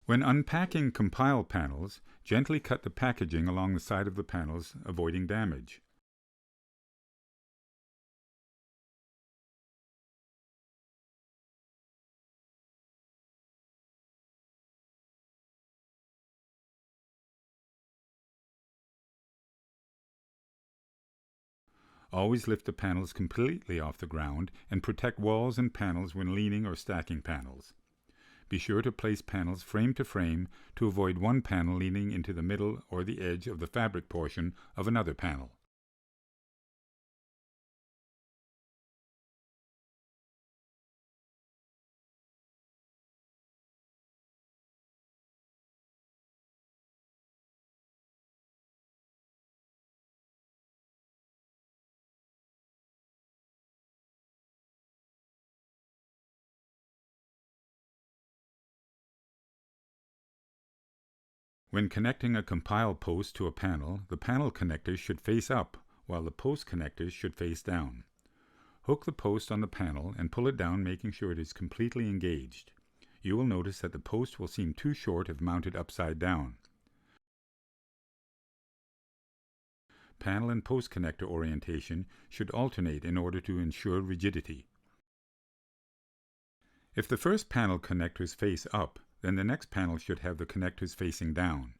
When unpacking compile panels, gently cut the packaging along the side of the panels, avoiding damage. Always lift the panels completely off the ground and protect walls and panels when leaning or stacking panels. Be sure to place panels frame to frame to avoid one panel leaning into the middle or the edge of the fabric portion of another panel. When connecting a compile post to a panel, the panel connectors should face up, while the post connectors should face down. Hook the post on the panel and pull it down, making sure it is completely engaged. You will notice that the post will seem too short if mounted upside down. Panel and post connector orientation should alternate in order to ensure rigidity. If the first panel connectors face up, then the next panel should have the connectors facing down.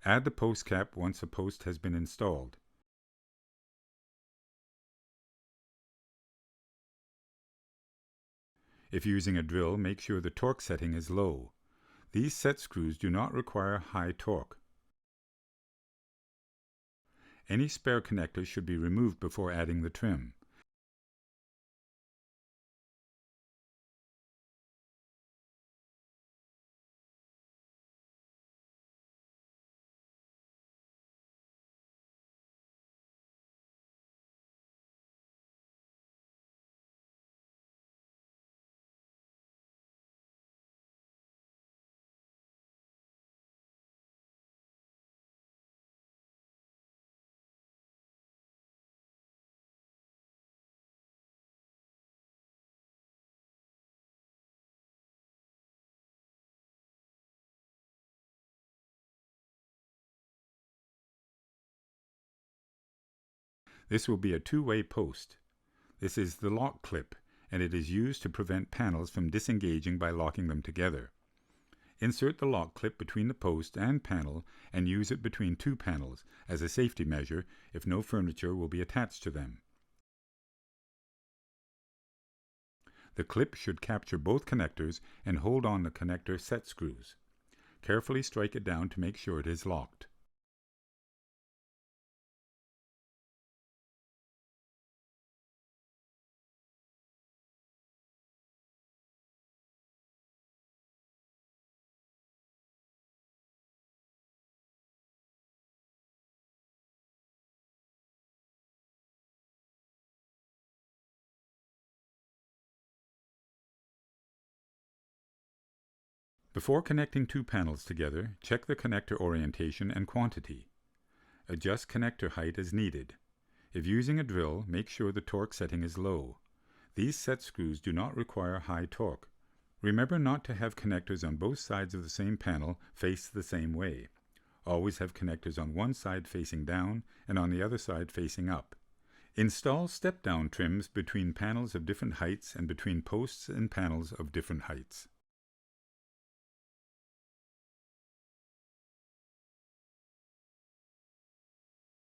Add the post cap once the post has been installed. If using a drill, make sure the torque setting is low. These set screws do not require high torque. Any spare connectors should be removed before adding the trim. This will be a two-way post. This is the lock clip, and it is used to prevent panels from disengaging by locking them together. Insert the lock clip between the post and panel and use it between two panels as a safety measure if no furniture will be attached to them. The clip should capture both connectors and hold on the connector set screws. Carefully strike it down to make sure it is locked. Before connecting two panels together, check the connector orientation and quantity. Adjust connector height as needed. If using a drill, make sure the torque setting is low. These set screws do not require high torque. Remember not to have connectors on both sides of the same panel face the same way. Always have connectors on one side facing down and on the other side facing up. Install step-down trims between panels of different heights and between posts and panels of different heights.